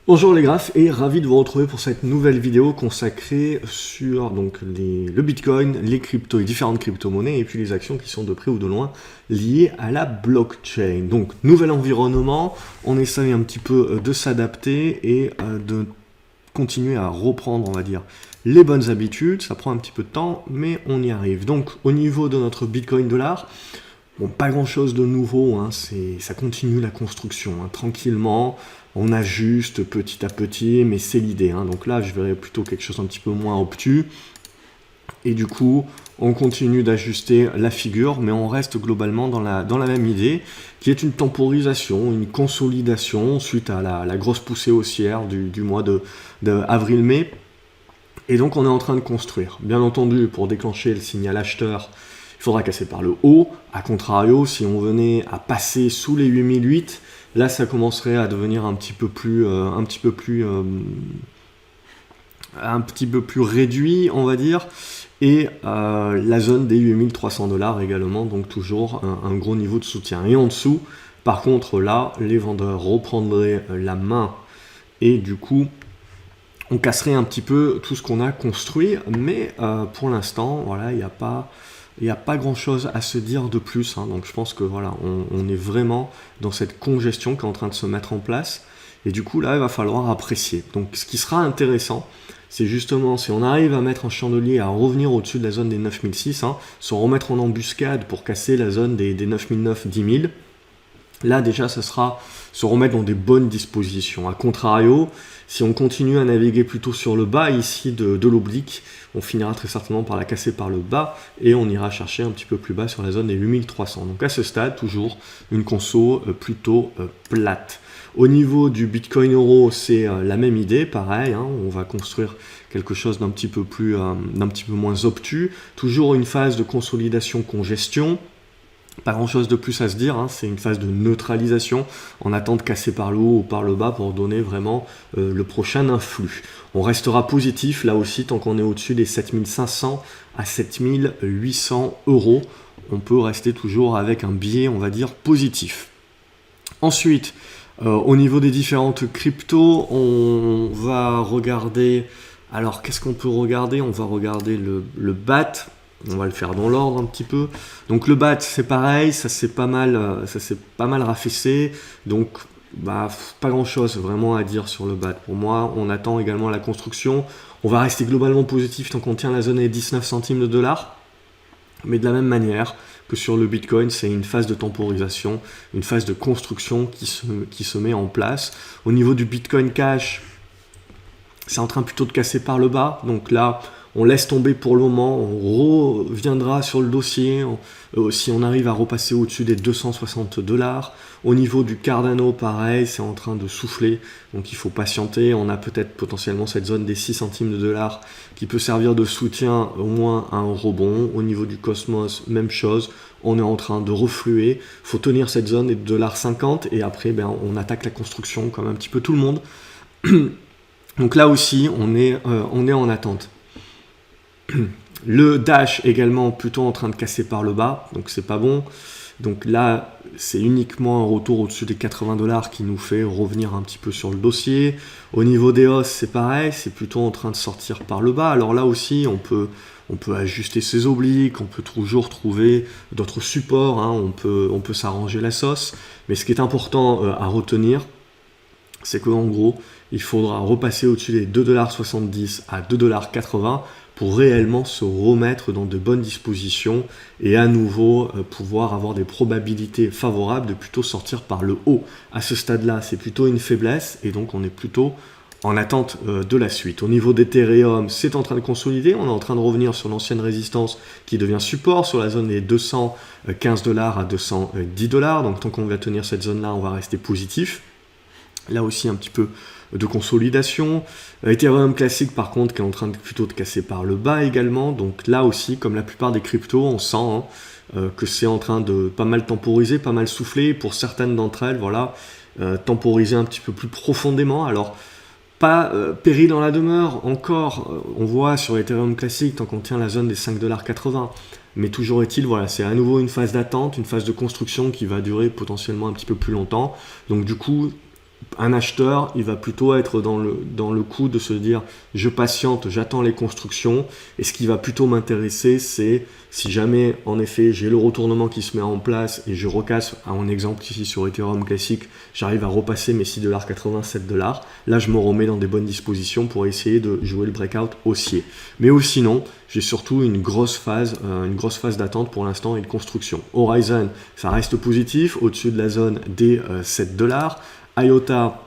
Bonjour les graphes et ravi de vous retrouver pour cette nouvelle vidéo consacrée sur le Bitcoin, les cryptos et différentes crypto-monnaies et puis les actions qui sont de près ou de loin liées à la blockchain. Donc nouvel environnement, on essaye un petit peu de s'adapter et de continuer à reprendre, on va dire, les bonnes habitudes. Ça prend un petit peu de temps, mais on y arrive. Donc au niveau de notre Bitcoin dollar, bon, pas grand chose de nouveau, hein, ça continue la construction, hein, tranquillement, on ajuste petit à petit, mais c'est l'idée, hein. Donc là je verrais plutôt quelque chose un petit peu moins obtus, et du coup on continue d'ajuster la figure, mais on reste globalement dans la même idée, qui est une temporisation, une consolidation, suite à la grosse poussée haussière du mois de avril-mai, et donc on est en train de construire. Bien entendu, pour déclencher le signal acheteur, il faudra casser par le haut. A contrario, si on venait à passer sous les 8008, là ça commencerait à devenir un petit peu plus réduit, on va dire, et la zone des 8300 dollars également, donc toujours un gros niveau de soutien. Et en dessous, par contre, là, les vendeurs reprendraient la main, et du coup, on casserait un petit peu tout ce qu'on a construit, mais pour l'instant, voilà, il n'y a pas grand chose à se dire de plus, hein. Donc je pense que voilà, on est vraiment dans cette congestion qui est en train de se mettre en place, et du coup là il va falloir apprécier. Donc ce qui sera intéressant, c'est justement si on arrive à mettre un chandelier, à revenir au-dessus de la zone des 9006, hein, se remettre en embuscade pour casser la zone des 9009, 10 000. Là déjà ça sera se remettre dans des bonnes dispositions. A contrario, si on continue à naviguer plutôt sur le bas ici de l'oblique, on finira très certainement par la casser par le bas et on ira chercher un petit peu plus bas sur la zone des 8300. Donc à ce stade, toujours une conso plutôt plate. Au niveau du Bitcoin Euro, c'est la même idée, pareil, hein, on va construire quelque chose d'un petit peu moins obtus. Toujours une phase de consolidation-congestion. Pas grand chose de plus à se dire, hein, c'est une phase de neutralisation, on attend de casser par le haut ou par le bas pour donner vraiment le prochain influx. On restera positif là aussi tant qu'on est au-dessus des 7500 à 7800 euros, on peut rester toujours avec un biais, on va dire, positif. Ensuite, au niveau des différentes cryptos, on va regarder, alors qu'est-ce qu'on peut regarder? On va regarder le BAT. On va le faire dans l'ordre un petit peu. Donc le BAT, c'est pareil, ça s'est pas mal raffaissé. Donc pas grand chose vraiment à dire sur le BAT. Pour moi, on attend également la construction. On va rester globalement positif tant qu'on tient la zone des 19 centimes de dollars. Mais de la même manière que sur le Bitcoin, c'est une phase de temporisation, une phase de construction qui se met en place. Au niveau du Bitcoin Cash, c'est en train plutôt de casser par le bas. Donc là, on laisse tomber pour le moment, on reviendra sur le dossier si on arrive à repasser au-dessus des 260 dollars. Au niveau du Cardano, pareil, c'est en train de souffler, donc il faut patienter. On a peut-être potentiellement cette zone des 6 centimes de dollars qui peut servir de soutien au moins à un rebond. Au niveau du Cosmos, même chose, on est en train de refluer. Il faut tenir cette zone des 2,50 $ et après on attaque la construction comme un petit peu tout le monde. Donc là aussi, on est en attente. Le Dash également plutôt en train de casser par le bas, donc c'est pas bon. Donc là, c'est uniquement un retour au-dessus des 80 dollars qui nous fait revenir un petit peu sur le dossier. Au niveau des hausses, c'est pareil, c'est plutôt en train de sortir par le bas. Alors là aussi, on peut ajuster ses obliques, on peut toujours trouver d'autres supports, hein, on peut s'arranger la sauce. Mais ce qui est important à retenir, c'est qu'en gros, il faudra repasser au-dessus des 2,70 $ à 2,80 $ pour réellement se remettre dans de bonnes dispositions et à nouveau pouvoir avoir des probabilités favorables de plutôt sortir par le haut. À ce stade-là, c'est plutôt une faiblesse et donc on est plutôt en attente de la suite. Au niveau d'Ethereum, c'est en train de consolider, on est en train de revenir sur l'ancienne résistance qui devient support sur la zone des 215 $ à 210 $. Donc tant qu'on va tenir cette zone-là, on va rester positif. Là aussi un petit peu de consolidation. Ethereum classique par contre qui est en train plutôt de casser par le bas également. Donc là aussi, comme la plupart des cryptos, on sent que c'est en train de pas mal temporiser, pas mal souffler. Pour certaines d'entre elles, voilà, temporiser un petit peu plus profondément. Alors pas péril dans la demeure, encore, on voit sur Ethereum classique tant qu'on tient la zone des 5,80 $. Mais toujours est-il, voilà, c'est à nouveau une phase d'attente, une phase de construction qui va durer potentiellement un petit peu plus longtemps. Donc du coup, un acheteur, il va plutôt être dans le coup de se dire je patiente, j'attends les constructions, et ce qui va plutôt m'intéresser, c'est si jamais en effet j'ai le retournement qui se met en place et je recasse, à mon exemple ici sur Ethereum classique, j'arrive à repasser mes 6,80$, 7$, là je me remets dans des bonnes dispositions pour essayer de jouer le breakout haussier. Mais sinon, j'ai surtout une grosse phase d'attente pour l'instant et de construction. Horizon, ça reste positif, au-dessus de la zone des 7$. IOTA,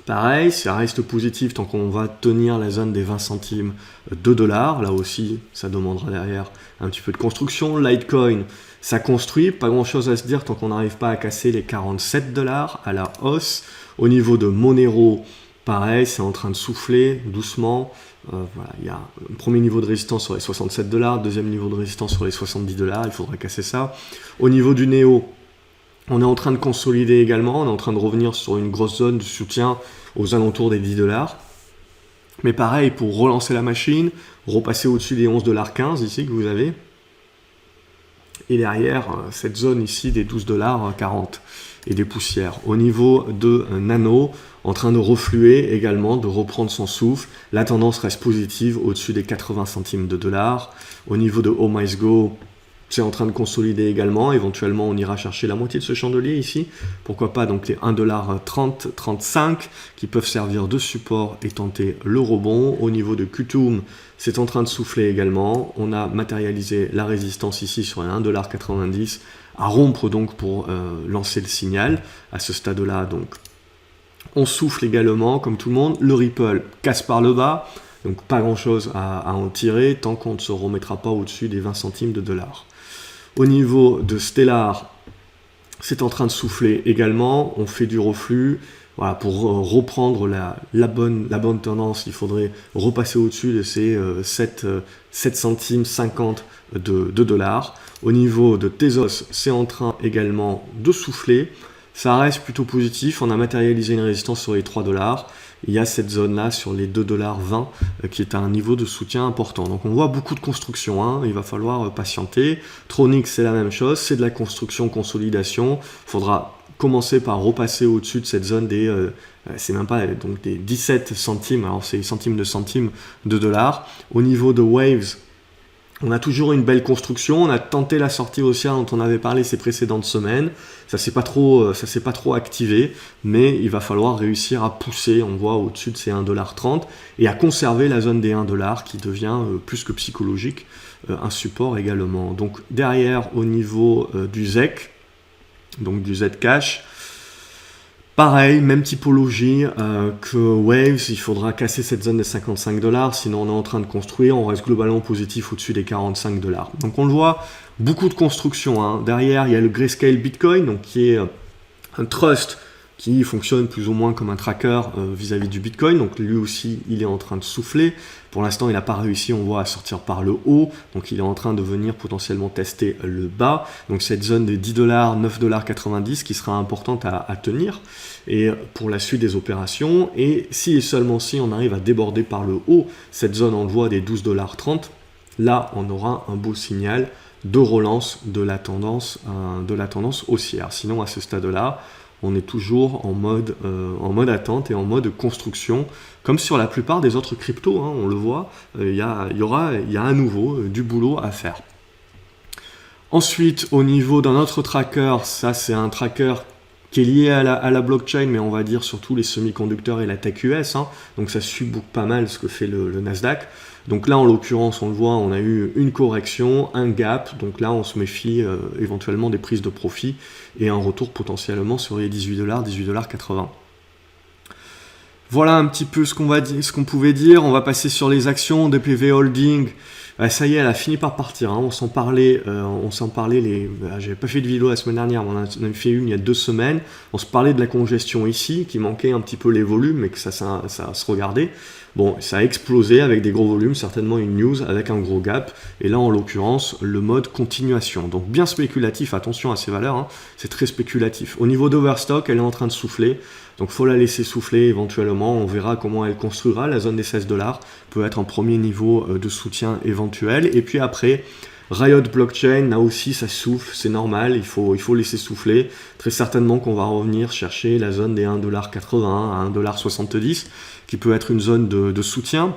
pareil, ça reste positif tant qu'on va tenir la zone des 20 centimes de dollars. Là aussi, ça demandera derrière un petit peu de construction. Litecoin, ça construit, pas grand chose à se dire tant qu'on n'arrive pas à casser les 47$ à la hausse. Au niveau de Monero, pareil, c'est en train de souffler doucement. Voilà, il y a un premier niveau de résistance sur les 67$, deuxième niveau de résistance sur les 70$, il faudra casser ça. Au niveau du Neo, on est en train de consolider également, on est en train de revenir sur une grosse zone de soutien aux alentours des 10$. Mais pareil, pour relancer la machine, repasser au-dessus des 11,15$ ici que vous avez. Et derrière, cette zone ici des 12,40$ et des poussières. Au niveau de Nano, en train de refluer également, de reprendre son souffle. La tendance reste positive au-dessus des 80 centimes de dollars. Au niveau de Oh My Go, c'est en train de consolider également. Éventuellement, on ira chercher la moitié de ce chandelier ici. Pourquoi pas donc les 1,30$, 35$ qui peuvent servir de support et tenter le rebond. Au niveau de Qtum, c'est en train de souffler également. On a matérialisé la résistance ici sur les 1,90$ à rompre donc pour lancer le signal. À ce stade-là, donc, on souffle également comme tout le monde. Le Ripple casse par le bas. Donc pas grand chose à en tirer tant qu'on ne se remettra pas au-dessus des 20 centimes de dollars. Au niveau de Stellar, c'est en train de souffler également, on fait du reflux. Voilà, pour reprendre la bonne tendance, il faudrait repasser au-dessus de ces 7 centimes 50 de dollars. Au niveau de Tezos, c'est en train également de souffler. Ça reste plutôt positif, on a matérialisé une résistance sur les 3$. Il y a cette zone-là sur les 2,20$ qui est à un niveau de soutien important. Donc on voit beaucoup de construction, hein. Il va falloir patienter. Tronix, c'est la même chose, c'est de la construction, consolidation. Il faudra commencer par repasser au-dessus de cette zone des, c'est même pas donc des 17 centimes, alors c'est centimes de dollars. Au niveau de Waves, on a toujours une belle construction, on a tenté la sortie haussière dont on avait parlé ces précédentes semaines, ça s'est pas trop activé, mais il va falloir réussir à pousser, on voit au-dessus de ces 1,30$ et à conserver la zone des 1$ qui devient plus que psychologique, un support également. Donc derrière au niveau du ZEC, donc du Zcash, pareil, même typologie que Waves, il faudra casser cette zone des 55$, sinon on est en train de construire, on reste globalement positif au-dessus des 45$. Donc on le voit, beaucoup de construction, hein. Derrière, il y a le Grayscale Bitcoin, donc qui est un trust qui fonctionne plus ou moins comme un tracker vis-à-vis du Bitcoin, donc lui aussi il est en train de souffler. Pour l'instant il n'a pas réussi, on voit, à sortir par le haut, donc il est en train de venir potentiellement tester le bas, donc cette zone de 10$, 9,90$ qui sera importante à tenir et pour la suite des opérations, et si et seulement si on arrive à déborder par le haut cette zone en voie des 12,30$, là on aura un beau signal de relance de la tendance haussière. Sinon à ce stade-là, on est toujours en mode attente et en mode construction, comme sur la plupart des autres cryptos, hein, on le voit, il y a à nouveau du boulot à faire. Ensuite, au niveau d'un autre tracker, ça c'est un tracker qui est lié à la blockchain, mais on va dire surtout les semi-conducteurs et la tech US, hein, donc ça suit pas mal ce que fait le Nasdaq. Donc là, en l'occurrence, on le voit, on a eu une correction, un gap, donc là, on se méfie éventuellement des prises de profit et un retour potentiellement sur les 18$, 18,80$. Voilà un petit peu ce qu'on pouvait dire. On va passer sur les actions. DPV Holding, ça y est, elle a fini par partir, hein. On s'en parlait, j'avais pas fait de vidéo la semaine dernière, mais on en a fait une il y a 2 semaines. On se parlait de la congestion ici, qui manquait un petit peu les volumes, mais que ça se regardait. Bon, ça a explosé avec des gros volumes, certainement une news avec un gros gap. Et là, en l'occurrence, le mode continuation. Donc bien spéculatif, attention à ces valeurs, hein. C'est très spéculatif. Au niveau d'Overstock, elle est en train de souffler. Donc faut la laisser souffler éventuellement, on verra comment elle construira. La zone des $16 peut être un premier niveau de soutien éventuel. Et puis après, Riot Blockchain, là aussi ça souffle, c'est normal, il faut laisser souffler. Très certainement qu'on va revenir chercher la zone des 1,80$ à 1,70$, qui peut être une zone de soutien.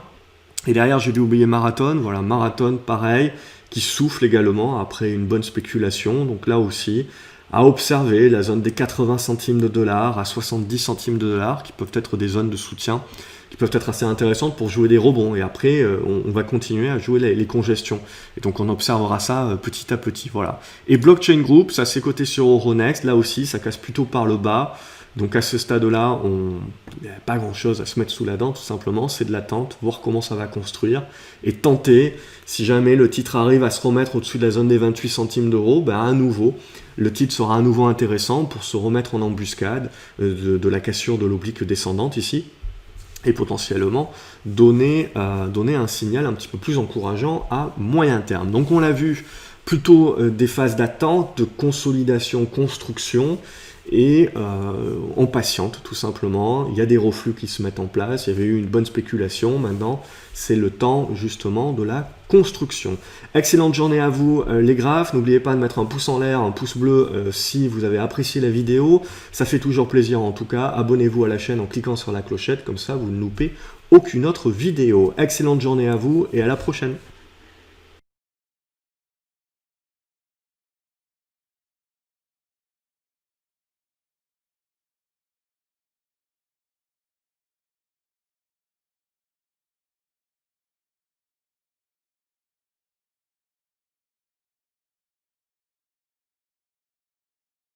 Et derrière, j'ai dû oublier Marathon, voilà, Marathon pareil, qui souffle également après une bonne spéculation. Donc là aussi, à observer la zone des 80 centimes de dollars à 70 centimes de dollars, qui peuvent être des zones de soutien, qui peuvent être assez intéressantes pour jouer des rebonds. Et après, on va continuer à jouer les congestions. Et donc, on observera ça petit à petit. Voilà. Et Blockchain Group, ça s'est coté sur Euronext. Là aussi, ça casse plutôt par le bas. Donc, à ce stade-là, il n'y a pas grand-chose à se mettre sous la dent, tout simplement. C'est de l'attente, voir comment ça va construire. Et tenter, si jamais le titre arrive à se remettre au-dessus de la zone des 28 centimes d'euros, ben, à nouveau, le titre sera à nouveau intéressant pour se remettre en embuscade de la cassure de l'oblique descendante ici. Et potentiellement donner un signal un petit peu plus encourageant à moyen terme. Donc on l'a vu, plutôt des phases d'attente, de consolidation, construction, et on patiente tout simplement. Il y a des reflux qui se mettent en place, il y avait eu une bonne spéculation, maintenant c'est le temps justement de la construction. Excellente journée à vous les graphes, n'oubliez pas de mettre un pouce en l'air, un pouce bleu si vous avez apprécié la vidéo, ça fait toujours plaisir en tout cas. Abonnez-vous à la chaîne en cliquant sur la clochette, comme ça vous ne loupez aucune autre vidéo. Excellente journée à vous et à la prochaine.